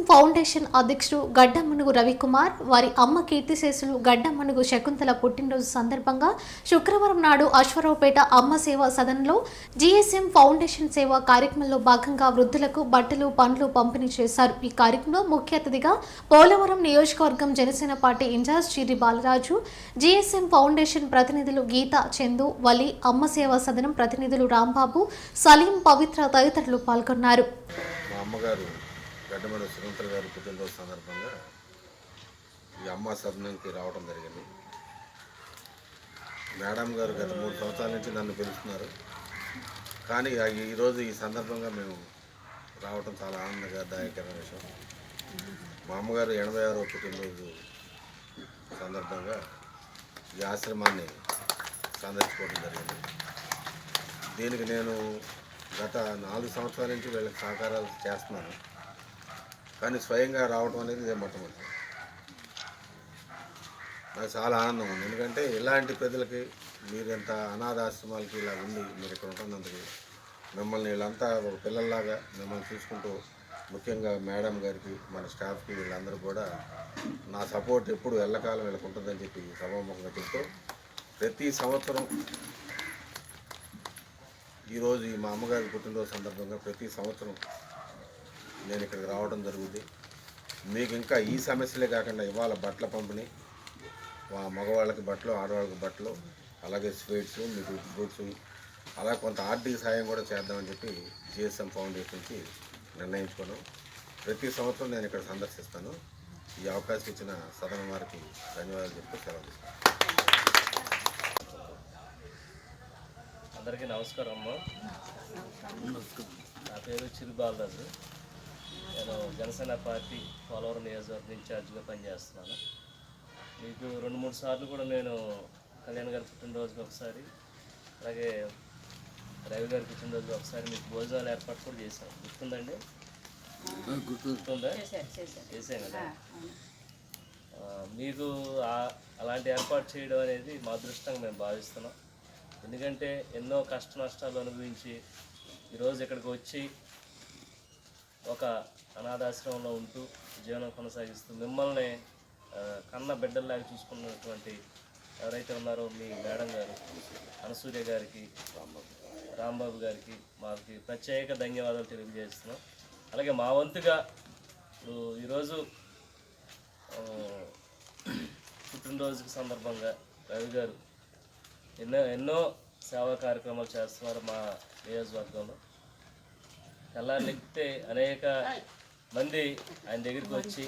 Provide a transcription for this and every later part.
Foundation అధ్యక్షుడు గడ్డమనుగు రవికుమార్, వారి అమ్మ కీర్తిశేషులు గడ్డమనుగు శకుంతల పుట్టినరోజు సందర్భంగా శుక్రవారం నాడు అశ్వరావుపేట అమ్మ సేవా సదనంలో జీఎస్ఎం ఫౌండేషన్ సేవా కార్యక్రమంలో భాగంగా వృద్ధులకు బట్టలు, పండ్లు పంపిణీ చేశారు. ఈ కార్యక్రమంలో ముఖ్య అతిథిగా పోలవరం నియోజకవర్గం Janasena party in charge Chiri Balaraju, GSM foundation ప్రతినిధులు గీత, చందు, వలి, అమ్మ సేవా సదనం ప్రతినిధులు రాంబాబు, సలీం, పవిత్ర తదితరులు పాల్గొన్నారు. గడ్డమనుగు శకుంతల గారి పుట్టినరోజు సందర్భంగా ఈ అమ్మ సదనంకి రావడం జరిగింది. మేడం గారు గత 3 సంవత్సరాల నుంచి నన్ను పిలుస్తున్నారు, కానీ ఈరోజు ఈ సందర్భంగా మేము రావడం చాలా ఆనందదాయకరమైన విషయం. మా అమ్మగారు 86వ పుట్టినరోజు సందర్భంగా ఈ ఆశ్రమాన్ని సందర్శించుకోవడం జరిగింది. దీనికి నేను గత 4 సంవత్సరాల నుంచి వీళ్ళకి సహకారాలు చేస్తున్నాను, కానీ స్వయంగా రావడం అనేది ఇదే మొట్టమొదటి. నాకు చాలా ఆనందం ఉంది, ఎందుకంటే ఇలాంటి పెద్దలకి మీరు ఎంత అనాథాశ్రమాలకి ఇలా ఉండి మీరు ఇక్కడ ఉంటున్నందుకు మిమ్మల్ని వీళ్ళంతా ఒక పిల్లల్లాగా మిమ్మల్ని చూసుకుంటూ, ముఖ్యంగా మేడం గారికి, మన స్టాఫ్కి, వీళ్ళందరూ కూడా నా సపోర్ట్ ఎప్పుడు ఎల్లకాలం వీళ్ళకి ఉంటుందని చెప్పి సభాముఖంగా చెప్తూ, ప్రతి సంవత్సరం ఈరోజు ఈ మా అమ్మగారి పుట్టినరోజు సందర్భంగా ప్రతి సంవత్సరం నేను ఇక్కడికి రావడం జరుగుతుంది. మీకు ఇంకా ఈ సమస్యలే కాకుండా ఇవాళ బట్టల పంపిణీ, మగవాళ్ళకి బట్టలు, ఆడవాళ్ళకి బట్టలు, అలాగే స్వీట్స్, మీకు ఫ్రూట్స్, అలా కొంత ఆర్థిక సాయం కూడా చేద్దామని చెప్పి జిఎస్ఎం ఫౌండేషన్కి నిర్ణయించుకున్నాం. ప్రతి సంవత్సరం నేను ఇక్కడ సందర్శిస్తాను. ఈ అవకాశం ఇచ్చిన సదనం వారికి ధన్యవాదాలు చెప్తూ సెలవు తీసుకుంటాను. అందరికీ నమస్కారం అమ్మ. నా పేరు చిరి బాలరాజు. నేను జనసేన పార్టీ పోలవరం నియోజకవర్గం ఇన్ఛార్జ్గా పనిచేస్తున్నాను. మీకు 2-3 సార్లు కూడా నేను కళ్యాణ్ గారి పుట్టినరోజుకి ఒకసారి, అలాగే రవి గారి పుట్టినరోజుకి ఒకసారి మీకు భోజనాలు ఏర్పాటు కూడా చేశాను. గుర్తుందండి? గుర్తుందా? చేసాం కదా. మీకు అలాంటి ఏర్పాటు చేయడం అనేది మా అదృష్టంగా మేము భావిస్తున్నాం. ఎందుకంటే ఎన్నో కష్ట నష్టాలు అనుభవించి ఈరోజు ఇక్కడికి వచ్చి ఒక అనాథాశ్రమంలో ఉంటూ జీవనం కొనసాగిస్తూ మిమ్మల్ని కన్న బిడ్డల్లాగా చూసుకున్నటువంటి ఎవరైతే ఉన్నారో మీ మేడం గారు, అనసూర్య గారికి, రాంబాబు గారికి మాకు ప్రత్యేక ధన్యవాదాలు తెలియజేస్తున్నాం. అలాగే మా వంతుగా ఇప్పుడు ఈరోజు పుట్టినరోజు సందర్భంగా రవి గారు ఎన్నో సేవా కార్యక్రమాలు చేస్తున్నారు మా నియోజకవర్గంలో. తెల్లారెక్కితే అనేక మంది ఆయన దగ్గరికి వచ్చి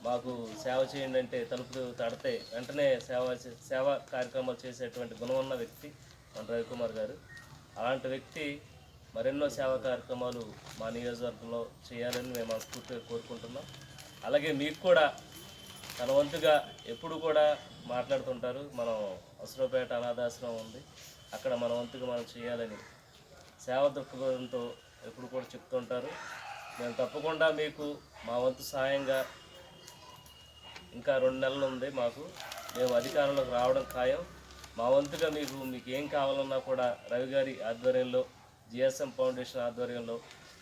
మాకు సేవ చేయండి అంటే తలుపులు తడితే వెంటనే సేవా కార్యక్రమాలు చేసేటువంటి గుణం ఉన్న వ్యక్తి మన రవికుమార్ గారు. అలాంటి వ్యక్తి మరెన్నో సేవా కార్యక్రమాలు మా నియోజకవర్గంలో చేయాలని మేము మనస్ఫూర్తిగా కోరుకుంటున్నాం. అలాగే మీకు కూడా తన వంతుగా ఎప్పుడు కూడా మాట్లాడుతుంటారు. మనం అశ్వరావుపేట అనాథాశ్రమం ఉంది, అక్కడ మన వంతుగా మనం చేయాలని సేవ దృక్పథంతో ఎప్పుడు కూడా చెప్తుంటారు. మేము తప్పకుండా మీకు మా వంతు సహాయంగా ఇంకా 2 నెలలు ఉంది మాకు, మేము అధికారంలోకి రావడం ఖాయం. మా వంతుగా మీకు ఏం కావాలన్నా కూడా రవి గారి ఆధ్వర్యంలో, జిఎస్ఎం ఫౌండేషన్ ఆధ్వర్యంలో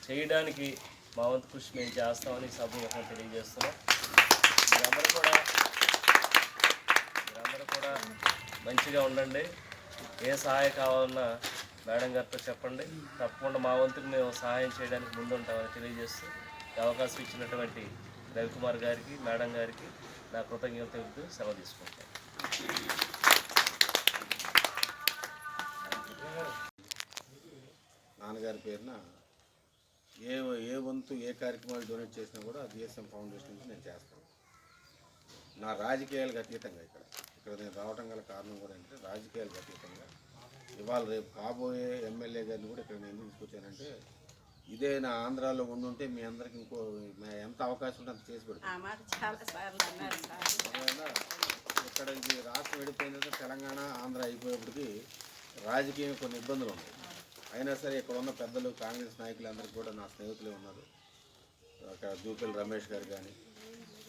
చేయడానికి మా వంతు కృషి మేము చేస్తామని సభముఖంగా తెలియజేస్తున్నాం. మీరందరూ కూడా మంచిగా ఉండండి. ఏ సహాయం కావాలన్నా మేడం గారితో చెప్పండి, తప్పకుండా మా వంతుకు మేము సహాయం చేయడానికి ముందుంటామని తెలియజేస్తూ అవకాశం ఇచ్చినటువంటి రవికుమార్ గారికి, మేడం గారికి నా కృతజ్ఞతలు తెలుపుతూ సెలవు తీసుకుంటాను. నాన్నగారి పేరున ఏ వంతు ఏ కార్యక్రమాలు డొనేట్ చేసినా కూడా జిఎస్ఎం ఫౌండేషన్ నుంచి నేను చేస్తాను. నా రాజకీయాలకు అతీతంగా ఇక్కడ నేను రావడం గల కారణం కూడా అంటే రాజకీయాలకు అతీతంగా ఇవాళ రేపు కాబోయే ఎమ్మెల్యే గారిని కూడా ఇక్కడ నేను ఎందుకు తీసుకొచ్చానంటే, ఇదే నా ఆంధ్రాలో ఉండుంటే మీ అందరికి ఎంత అవకాశం ఉంటే అంత చేసి పెడతాను. ఇక్కడ ఇది రాష్ట్రం విడిపోయిన తర్వాత తెలంగాణ, ఆంధ్ర అయిపోయేప్పటికి రాజకీయం కొన్ని ఇబ్బందులు ఉన్నాయి. అయినా సరే ఇక్కడ ఉన్న పెద్దలు, కాంగ్రెస్ నాయకులందరికీ కూడా నా స్నేహితులే ఉన్నారు. అక్కడ జూపల్లి రమేష్ గారు కానీ,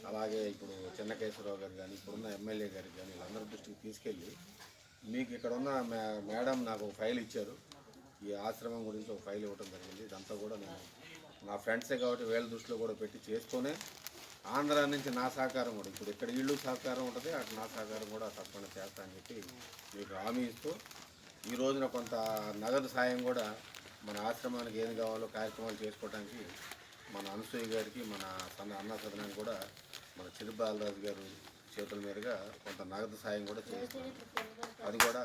అలాగే ఇప్పుడు చెన్నకేశ్వరరావు గారు కానీ, ఇప్పుడున్న ఎమ్మెల్యే గారికి కానీ వీళ్ళందరి దృష్టికి తీసుకెళ్ళి మీకు ఇక్కడ ఉన్న మేడం నాకు ఒక ఫైల్ ఇచ్చారు. ఈ ఆశ్రమం గురించి ఒక ఫైల్ ఇవ్వడం జరిగింది. ఇదంతా కూడా నేను నా ఫ్రెండ్సే కాబట్టి వీళ్ళ దృష్టిలో కూడా పెట్టి చేస్తూనే ఆంధ్ర నుంచి నా సహకారం కూడా ఇప్పుడు ఇక్కడ వీళ్ళు సహకారం ఉంటుంది, అటు నా సహకారం కూడా తప్పకుండా చేస్తా అని చెప్పి మీకు హామీ ఇస్తూ ఈ రోజున కొంత నగదు సాయం కూడా మన ఆశ్రమానికి ఏది కావాలో కార్యక్రమాలు చేసుకోవడానికి మన అనసూయ గారికి మన అన్న సదనానికి కూడా మన చిరు బాలరాజు గారు చేతుల మీదుగా కొంత నగదు సాయం కూడా చేస్తున్నాం. అది కూడా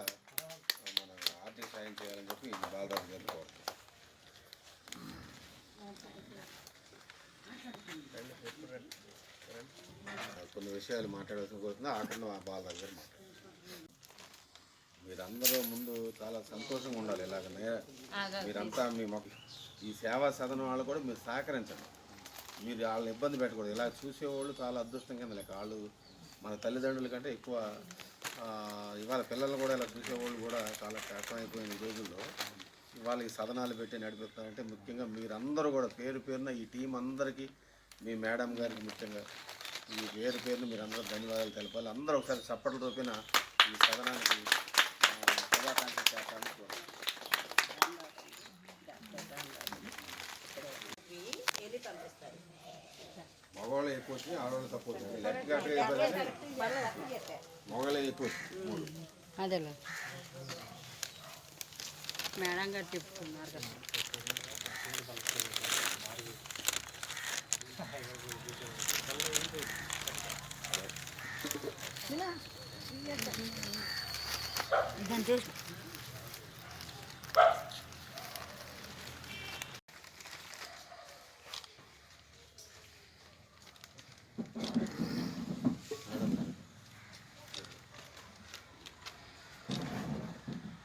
మన ఆర్థిక సాయం చేయాలని చెప్పి బాలరాజు గారిని కోరుతున్నాం. కొన్ని విషయాలు మాట్లాడాల్సిన కోరుతున్నా ఆఖరిలో బాలరాజు గారు మాట్లాడారు. మీరందరూ ముందు చాలా సంతోషంగా ఉండాలి. ఇలాగనే మీరంతా ఈ సేవా సదనం వాళ్ళు కూడా మీరు సహకరించండి. మీరు వాళ్ళని ఇబ్బంది పెట్టకూడదు. ఇలా చూసేవాళ్ళు చాలా అదృష్టం కింద లేక వాళ్ళు మన తల్లిదండ్రుల కంటే ఎక్కువ ఇవాళ పిల్లలు కూడా ఇలా చూసేవాళ్ళు కూడా చాలా కష్టమైపోయిన ఈ రోజుల్లో ఇవాళ ఈ సదనాలు పెట్టి నడిపిస్తారంటే ముఖ్యంగా మీరందరూ కూడా పేరు పేరున ఈ టీం అందరికీ మీ మేడం గారికి ముఖ్యంగా ఈ పేరును మీరు అందరూ ధన్యవాదాలు తెలపాలి. అందరూ ఒకసారి చప్పట్ల రూపిన ఈ సదనానికి శుభాకాంక్షలు చేస్తాను. మగవాళ్ళు ఎక్కువ వచ్చినాయి, ఆడవాళ్ళు తక్కువ వచ్చినాయి. లెక్కగా మగవాళ్ళే ఎక్కువ వచ్చినాయి. అదేలే మేడం గారు చెప్తున్నారు కదా. ఇలా